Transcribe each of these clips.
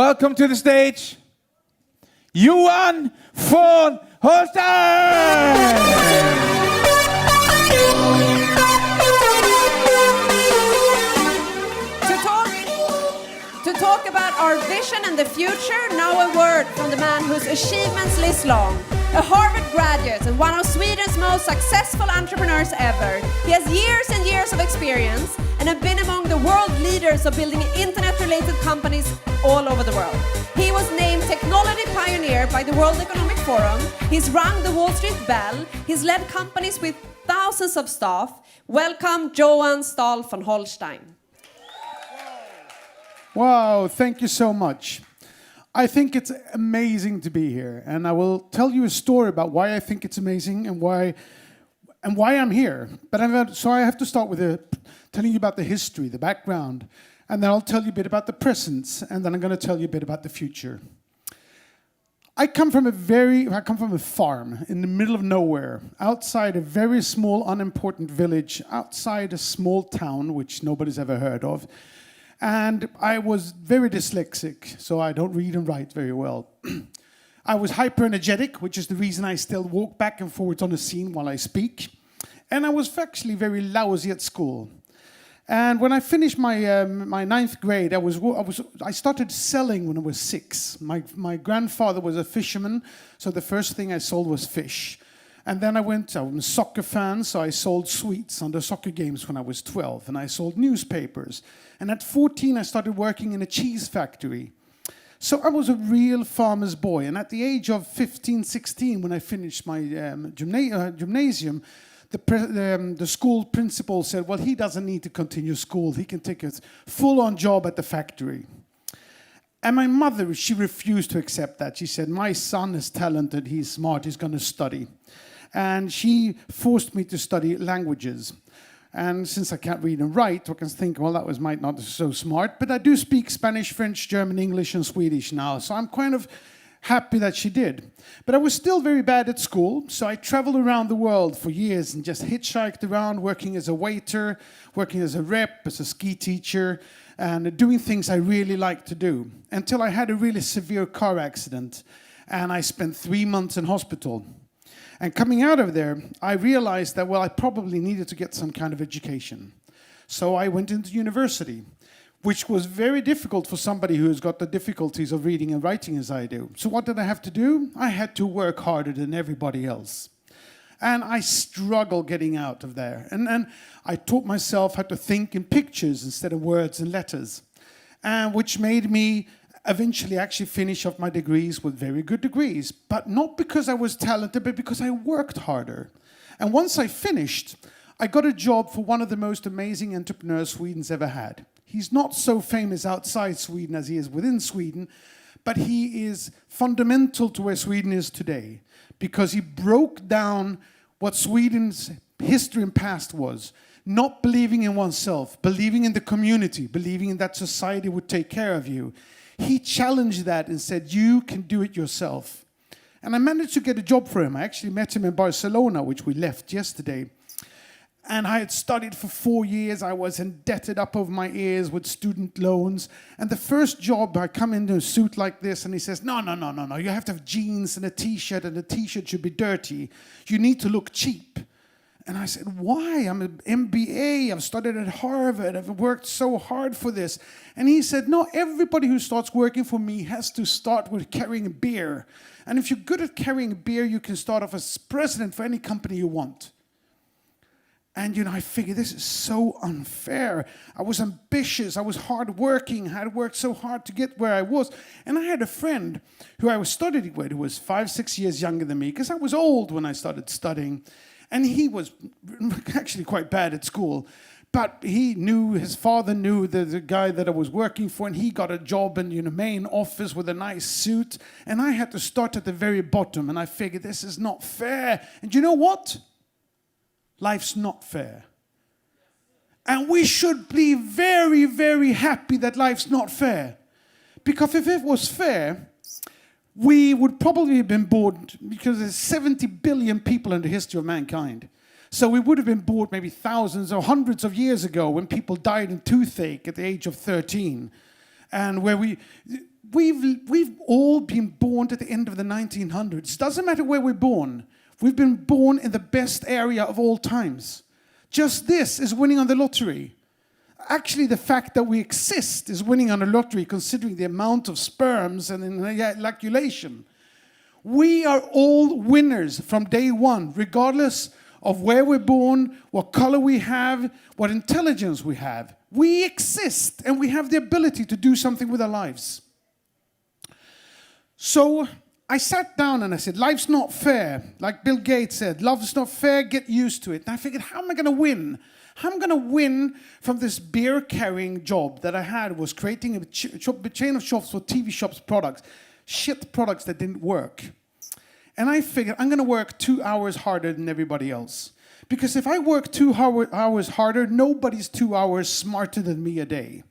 welcome to the stage, Johan von Holstein! To talk about our vision and the future, now a word from the man whose achievements list long. A Harvard graduate and one of Sweden's most successful entrepreneurs ever. He has years and years of experience and have been among the world leaders of building internet-related companies all over the world. He was named Technology Pioneer by the World Economic Forum. He's rung the Wall Street Bell. He's led companies with thousands of staff. Welcome, Johan Staël von Holstein. Wow, thank you so much. I think it's amazing to be here, and I will tell you a story about why I think it's amazing and why I'm here. But so I have to start with telling you about the history, the background, and then I'll tell you a bit about the present, and then I'm going to tell you a bit about the future. I come from a farm in the middle of nowhere, outside a very small, unimportant village, outside a small town which nobody's ever heard of. And I was very dyslexic, so I don't read and write very well. I was hyper-energetic, which is the reason I still walk back and forwards on the scene while I speak. And I was actually very lousy at school. And when I finished my ninth grade, I started selling when I was 6. My grandfather was a fisherman, so the first thing I sold was fish. And then I'm a soccer fan, so I sold sweets on the soccer games when I was 12, and I sold newspapers. And at 14, I started working in a cheese factory. So I was a real farmer's boy. And at the age of 15, 16, when I finished my gymnasium, the school principal said, well, he doesn't need to continue school. He can take a full-on job at the factory. And my mother, she refused to accept that. She said, my son is talented, he's smart, he's going to study. And she forced me to study languages. And since I can't read and write, I can think, well, that might not be so smart. But I do speak Spanish, French, German, English, and Swedish now. So I'm kind of happy that she did. But I was still very bad at school. So I traveled around the world for years and just hitchhiked around, working as a waiter, working as a rep, as a ski teacher, and doing things I really liked to do. Until I had a really severe car accident. And I spent 3 months in hospital. And coming out of there, I realized that, well, I probably needed to get some kind of education. So I went into university, which was very difficult for somebody who's got the difficulties of reading and writing as I do. So what did I have to do? I had to work harder than everybody else. And I struggled getting out of there. And I taught myself how to think in pictures instead of words and letters, which made me eventually actually finish off my degrees with very good degrees, but not because I was talented, but because I worked harder. And once I finished, I got a job for one of the most amazing entrepreneurs Sweden's ever had. He's not so famous outside Sweden as he is within Sweden, but he is fundamental to where Sweden is today, because he broke down what Sweden's history and past was. Not believing in oneself, believing in the community, believing in that society would take care of you. He challenged that and said, you can do it yourself. And I managed to get a job for him. I actually met him in Barcelona, which we left yesterday. And I had studied for 4 years. I was indebted up over my ears with student loans. And the first job, I come into a suit like this, and he says, no. You have to have jeans and a T-shirt, and the T-shirt should be dirty. You need to look cheap. And I said, why? I'm an MBA, I've studied at Harvard, I've worked so hard for this. And he said, no, everybody who starts working for me has to start with carrying a beer. And if you're good at carrying a beer, you can start off as president for any company you want. And, I figured this is so unfair. I was ambitious, I was hardworking, I had worked so hard to get where I was. And I had a friend who I was studying with who was 5-6 years younger than me, because I was old when I started studying. And he was actually quite bad at school. But his father knew the guy that I was working for, and he got a job in the main office with a nice suit. And I had to start at the very bottom, and I figured this is not fair. And you know what? Life's not fair. And we should be very, very happy that life's not fair. Because if it was fair, we would probably have been bored, because there's 70 billion people in the history of mankind. So we would have been bored maybe thousands or hundreds of years ago when people died in toothache at the age of 13. And where we've all been born at the end of the 1900s. Doesn't matter where we're born. We've been born in the best area of all times. Just this is winning on the lottery. Actually, the fact that we exist is winning on a lottery, considering the amount of sperms and ejaculation. We are all winners from day one, regardless of where we're born, what color we have, what intelligence we have. We exist, and we have the ability to do something with our lives. So I sat down and I said, life's not fair. Like Bill Gates said, life's not fair, get used to it. And I figured, how am I going to win? How am I going to win from this beer-carrying job that I had, was creating a chain of shops for TV shops products, shit products that didn't work. And I figured, I'm going to work 2 hours harder than everybody else. Because if I work 2 hours harder, nobody's 2 hours smarter than me a day.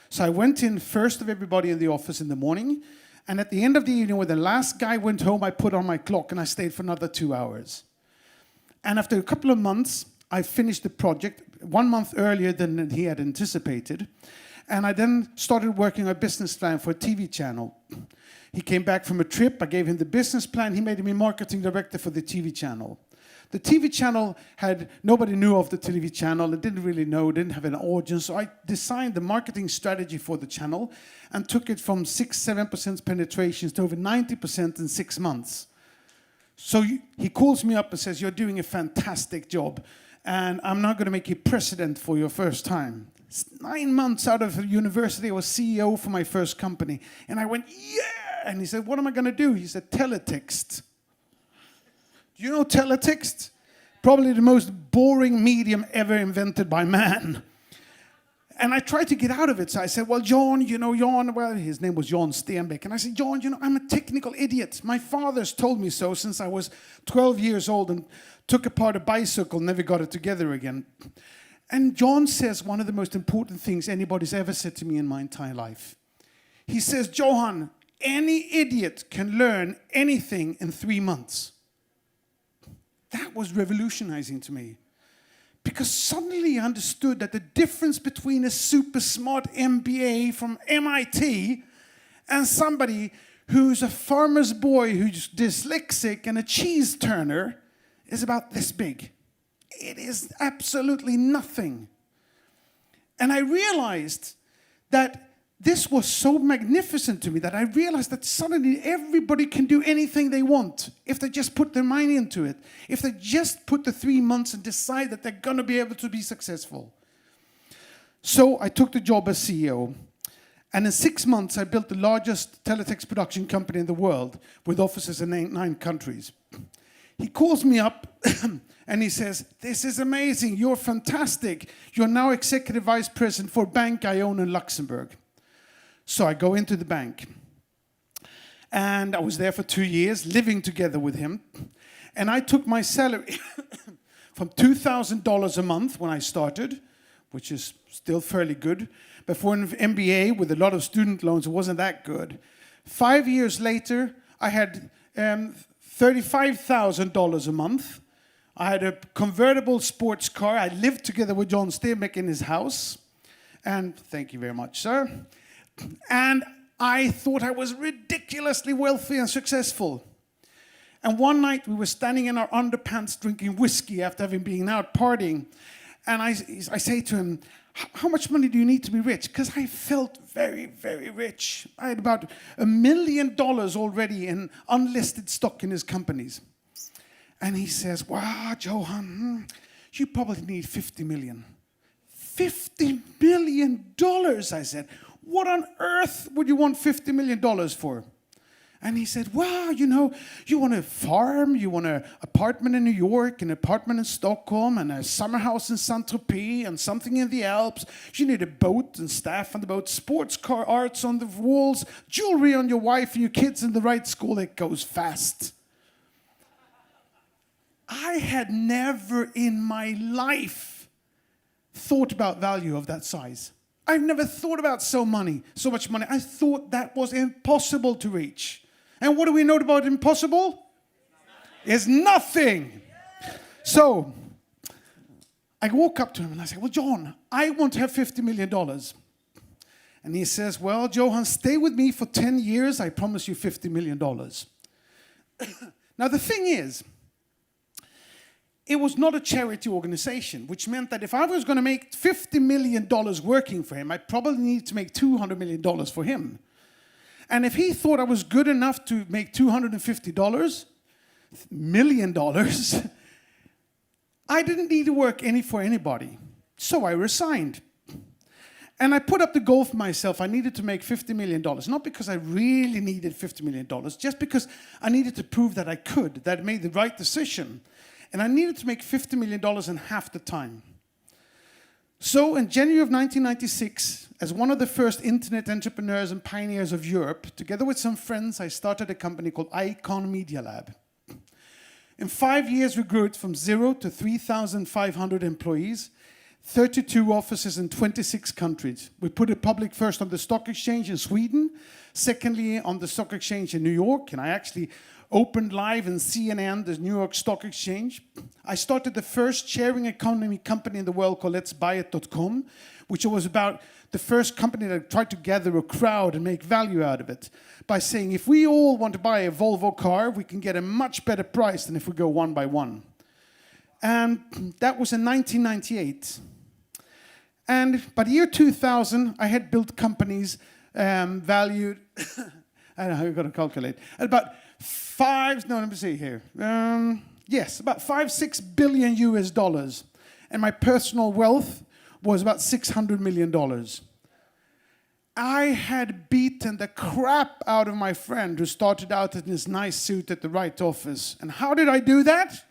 So I went in first of everybody in the office in the morning. And at the end of the evening, when the last guy went home, I put on my clock and I stayed for another 2 hours. And after a couple of months, I finished the project 1 month earlier than he had anticipated. And I then started working on a business plan for a TV channel. He came back from a trip. I gave him the business plan. He made me marketing director for the TV channel. The TV channel nobody knew of the TV channel. It didn't really know, didn't have an audience. So I designed the marketing strategy for the channel and took it from 6-7% penetrations to over 90% in 6 months. So he calls me up and says, you're doing a fantastic job, and I'm not going to make you president for your first time. 9 months out of university, I was CEO for my first company. And I went, yeah! And he said, what am I going to do? He said, teletext. Do you know teletext? Probably the most boring medium ever invented by man. And I tried to get out of it. So I said, well, John, well, his name was Johan Staël. And I said, John, I'm a technical idiot. My father's told me so since I was 12 years old and took apart a bicycle, never got it together again. And John says one of the most important things anybody's ever said to me in my entire life. He says, Johan, any idiot can learn anything in 3 months. That was revolutionizing to me. Because suddenly I understood that the difference between a super smart MBA from MIT and somebody who's a farmer's boy who's dyslexic and a cheese turner is about this big. It is absolutely nothing. And I realized that this was so magnificent to me that I realized that suddenly everybody can do anything they want if they just put their mind into it. If they just put the 3 months and decide that they're going to be able to be successful. So I took the job as CEO. And in 6 months, I built the largest teletext production company in the world with offices in 9 countries. He calls me up and he says, this is amazing. You're fantastic. You're now executive vice president for a bank I own in Luxembourg. So I go into the bank. And I was there for 2 years, living together with him. And I took my salary from $2,000 a month when I started, which is still fairly good. But for an MBA with a lot of student loans, it wasn't that good. 5 years later, I had $35,000 a month. I had a convertible sports car. I lived together with Johan Staël in his house. And thank you very much, sir. And I thought I was ridiculously wealthy and successful. And one night we were standing in our underpants drinking whiskey after having been out partying. And I say to him, how much money do you need to be rich? Because I felt very, very rich. I had about $1 million already in unlisted stock in his companies. And he says, wow, Johan, you probably need 50 million. $50 million, I said. What on earth would you want $50 million for? And he said, wow, you want a farm, you want an apartment in New York, an apartment in Stockholm, and a summer house in Saint-Tropez, and something in the Alps. You need a boat and staff on the boat, sports car arts on the walls, jewelry on your wife and your kids in the right school that goes fast. I had never in my life thought about value of that size. I've never thought about so much money. I thought that was impossible to reach. And what do we know about impossible? It's nothing. So I walk up to him and I say, well, John, I want to have $50 million. And he says, well, Johan, stay with me for 10 years. I promise you $50 million. Now, the thing is, it was not a charity organization, which meant that if I was going to make $50 million working for him, I probably needed to make $200 million for him. And if he thought I was good enough to make $250 million, I didn't need to work for anybody. So I resigned. And I put up the goal for myself. I needed to make $50 million. Not because I really needed $50 million, just because I needed to prove that I could, that I made the right decision. And I needed to make $50 million in half the time. So in January of 1996, as one of the first internet entrepreneurs and pioneers of Europe, together with some friends, I started a company called Icon Media Lab. In 5 years, we grew it from 0 to 3,500 employees, 32 offices in 26 countries. We put it public first on the stock exchange in Sweden, secondly on the stock exchange in New York, and I actually opened live in CNN, the New York Stock Exchange. I started the first sharing economy company in the world called letsbuyit.com, which was about the first company that tried to gather a crowd and make value out of it by saying, if we all want to buy a Volvo car, we can get a much better price than if we go one by one. And that was in 1998. And by the year 2000, I had built companies valued, I don't know how you've got to calculate, at about about 5-6 billion US dollars. And my personal wealth was about $600 million. I had beaten the crap out of my friend who started out in his nice suit at the right office. And how did I do that?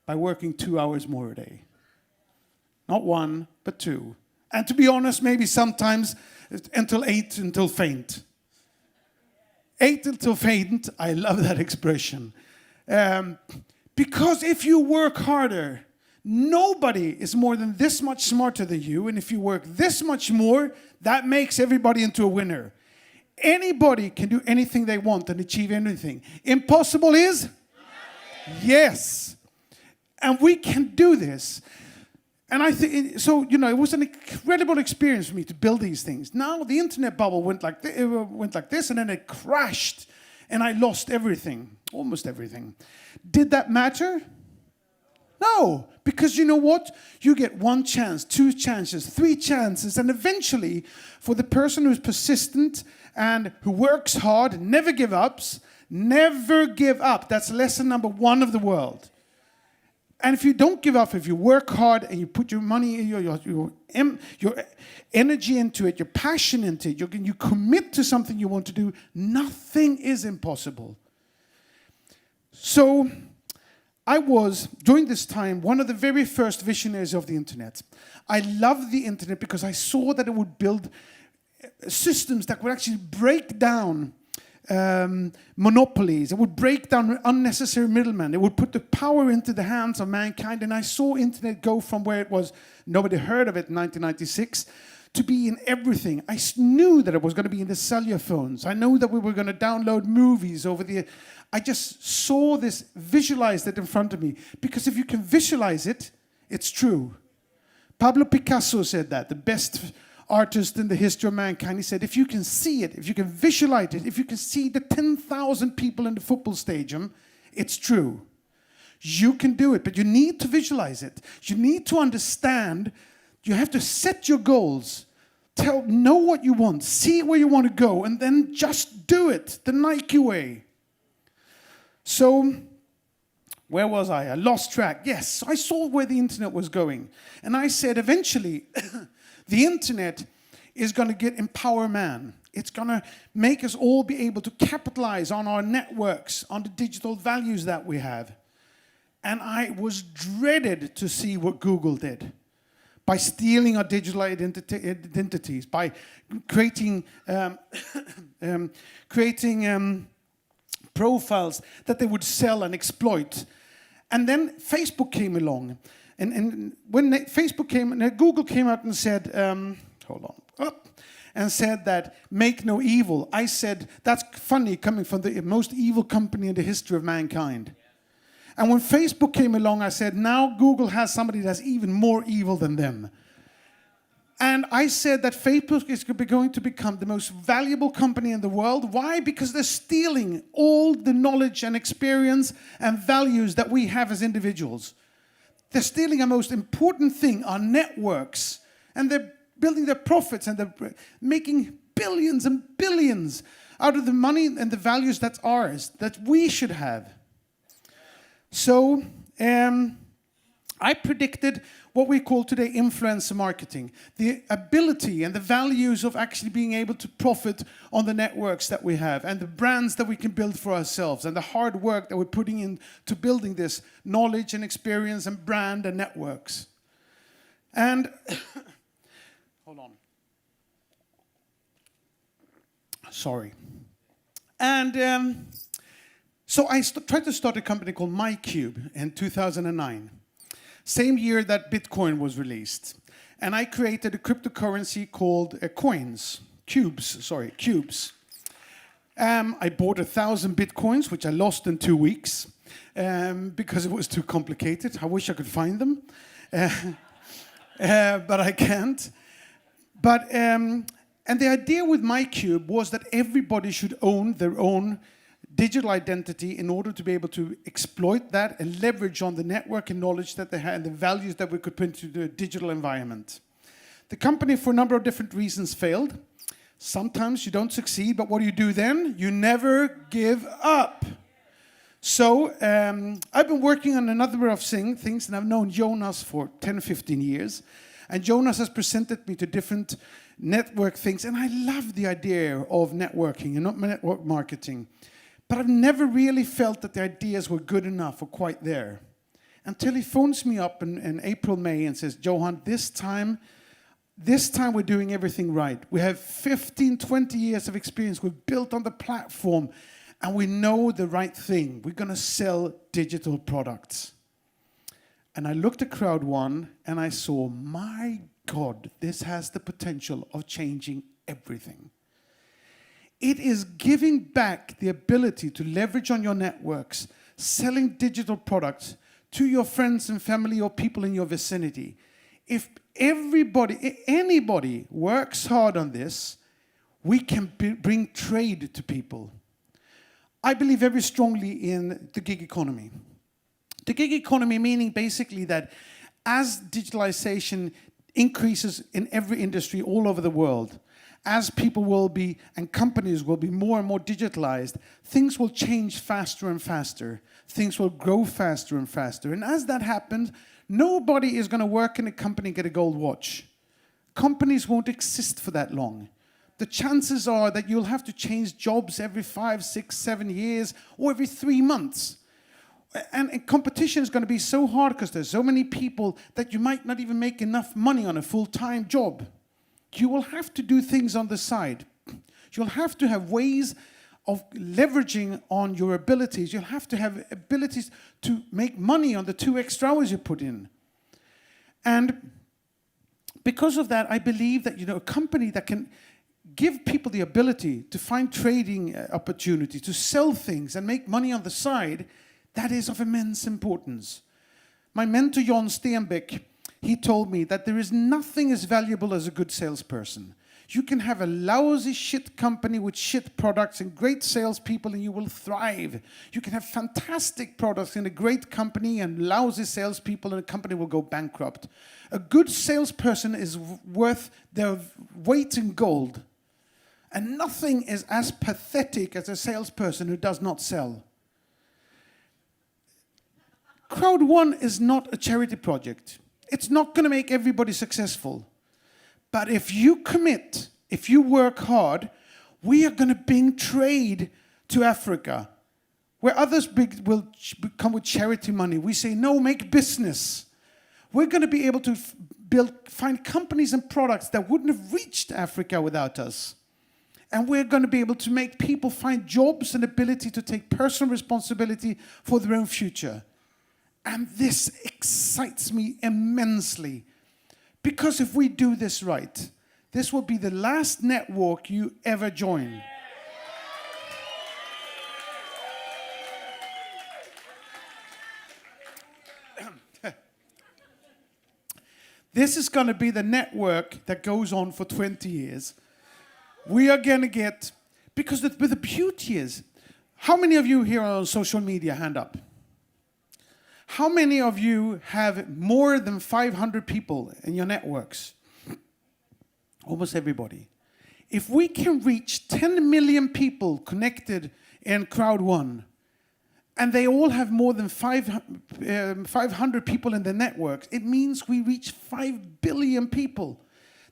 By working 2 hours more a day. Not 1, but 2. And to be honest, maybe sometimes until 8, until faint. 8 until faint, I love that expression. Because if you work harder, nobody is more than this much smarter than you. And if you work this much more, that makes everybody into a winner. Anybody can do anything they want and achieve anything. Impossible is? Yes. And we can do this. And I think, so, you know, it was an incredible experience for me to build these things. Now the internet bubble went like this, and then it crashed, and I lost everything, almost everything. Did that matter? No, because you know what? You get 1 chance, 2 chances, 3 chances, and eventually, for the person who's persistent and who works hard, never give up, that's lesson number 1 of the world. And if you don't give up, if you work hard and you put your money, your energy into it, your passion into it, you commit to something you want to do, nothing is impossible. So I was, during this time, one of the very first visionaries of the internet. I loved the internet because I saw that it would build systems that would actually break down monopolies. It would break down unnecessary middlemen. It would put the power into the hands of mankind. And I saw internet go from where it was, nobody heard of it in 1996, to be in everything. I knew that it was going to be in the cellular phones. I knew that we were going to download movies over the... I just saw this, visualized it in front of me. Because if you can visualize it, it's true. Pablo Picasso said that, the best artist in the history of mankind. He said, if you can see it, if you can visualize it, if you can see the 10,000 people in the football stadium, it's true. You can do it, but you need to visualize it. You need to understand. You have to set your goals. Know what you want, see where you want to go, and then just do it the Nike way. So, where was I? I lost track. Yes, I saw where the internet was going. And I said, eventually, the internet is going to empower man. It's going to make us all be able to capitalize on our networks, on the digital values that we have. And I was dreaded to see what Google did by stealing our digital identities, by creating profiles that they would sell and exploit. And then Facebook came along. And when Facebook came, Google came out and said, and said that, make no evil. I said, that's funny coming from the most evil company in the history of mankind. And when Facebook came along, I said, now Google has somebody that's even more evil than them. And I said that Facebook is going to become the most valuable company in the world. Why? Because they're stealing all the knowledge and experience and values that we have as individuals. They're stealing our most important thing, our networks. And they're building their profits, and they're making billions and billions out of the money and the values that's ours, that we should have. So I predicted what we call today influencer marketing, the ability and the values of actually being able to profit on the networks that we have and the brands that we can build for ourselves and the hard work that we're putting into building this knowledge and experience and brand and networks. And hold on. Sorry. And so I tried to start a company called MyCube in 2009. Same year that Bitcoin was released. And I created a cryptocurrency called cubes. I bought 1,000 Bitcoins, which I lost in 2 weeks because it was too complicated. I wish I could find them, but I can't. And the idea with MyCube was that everybody should own their own digital identity in order to be able to exploit that and leverage on the network and knowledge that they had and the values that we could put into the digital environment. The company, for a number of different reasons, failed. Sometimes you don't succeed, but what do you do then? You never give up. So I've been working on a number of things, and I've known Jonas for 10, 15 years. And Jonas has presented me to different network things, and I love the idea of networking and not network marketing. But I've never really felt that the ideas were good enough or quite there. Until he phones me up in April, May and says, Johan, this time we're doing everything right. We have 15, 20 years of experience. We've built on the platform and we know the right thing. We're going to sell digital products. And I looked at Crowd1 and I saw, my God, this has the potential of changing everything. It is giving back the ability to leverage on your networks, selling digital products to your friends and family or people in your vicinity. If anybody works hard on this, we can bring trade to people. I believe very strongly in the gig economy. The gig economy meaning basically that as digitalization increases in every industry all over the world, as people will be and companies will be more and more digitalized, things will change faster and faster. Things will grow faster and faster. And as that happens, nobody is going to work in a company and get a gold watch. Companies won't exist for that long. The chances are that you'll have to change jobs every 5, 6, 7 years or every 3 months. And competition is going to be so hard because there's so many people that you might not even make enough money on a full-time job. You will have to do things on the side. You'll have to have ways of leveraging on your abilities. You'll have to have abilities to make money on the 2 extra hours you put in. And because of that, I believe that a company that can give people the ability to find trading opportunities, to sell things and make money on the side, that is of immense importance. My mentor, Johan Staël, he told me that there is nothing as valuable as a good salesperson. You can have a lousy shit company with shit products and great salespeople and you will thrive. You can have fantastic products in a great company and lousy salespeople and a company will go bankrupt. A good salesperson is worth their weight in gold. And nothing is as pathetic as a salesperson who does not sell. Crowd1 is not a charity project. It's not going to make everybody successful. But if you commit, if you work hard, we are going to bring trade to Africa. Where others will come with charity money, we say, no, make business. We're going to be able to find companies and products that wouldn't have reached Africa without us. And we're going to be able to make people find jobs and ability to take personal responsibility for their own future. And this excites me immensely. Because if we do this right, this will be the last network you ever join. This is going to be the network that goes on for 20 years. We are going to get, because the beauty is, how many of you here are on social media? Hand up. How many of you have more than 500 people in your networks? Almost everybody. If we can reach 10 million people connected in Crowd1, and they all have more than 500 people in the networks, it means we reach 5 billion people.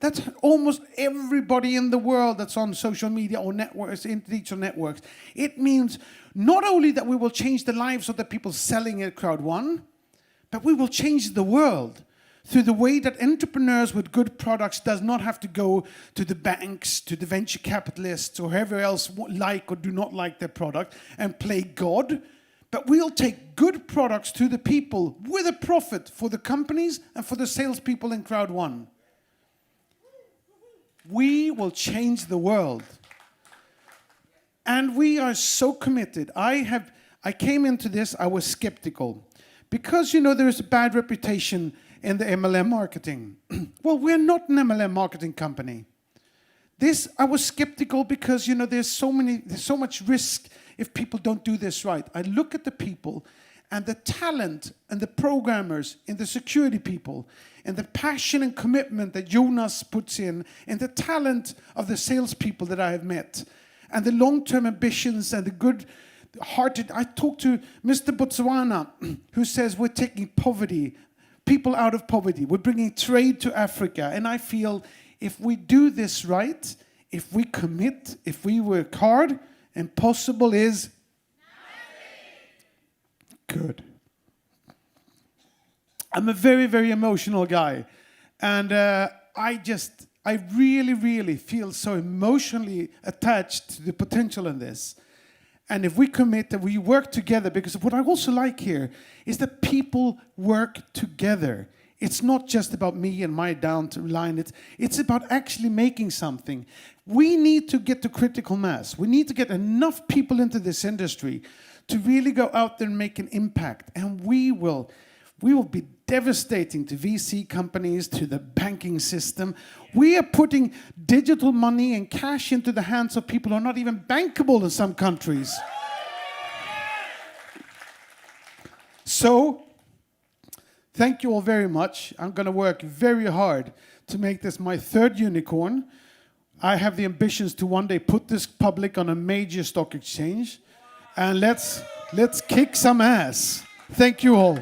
That's almost everybody in the world that's on social media or networks, digital networks. It means not only that we will change the lives of the people selling at Crowd1, but we will change the world through the way that entrepreneurs with good products does not have to go to the banks, to the venture capitalists, or whoever else like or do not like their product and play God. But we'll take good products to the people with a profit for the companies and for the salespeople in Crowd1. We will change the world. And we are so committed. I came into this, I was skeptical. Because, there is a bad reputation in the MLM marketing. Well, we're not an MLM marketing company. I was skeptical because, there's so much risk if people don't do this right. I look at the people and the talent and the programmers and the security people and the passion and commitment that Jonas puts in and the talent of the salespeople that I have met and the long-term ambitions and the good-hearted. I talked to Mr. Botswana who says we're taking people out of poverty. We're bringing trade to Africa. And I feel if we do this right, if we commit, if we work hard, impossible is good. I'm a very, very emotional guy. And I really, really feel so emotionally attached to the potential in this. And if we commit that we work together, because what I also like here is that people work together. It's not just about me and my down line. It's about actually making something. We need to get to critical mass. We need to get enough people into this industry to really go out there and make an impact. And we will be devastating to VC companies, to the banking system. We are putting digital money and cash into the hands of people who are not even bankable in some countries. So, thank you all very much. I'm going to work very hard to make this my third unicorn. I have the ambitions to one day put this public on a major stock exchange. And let's kick some ass. Thank you all.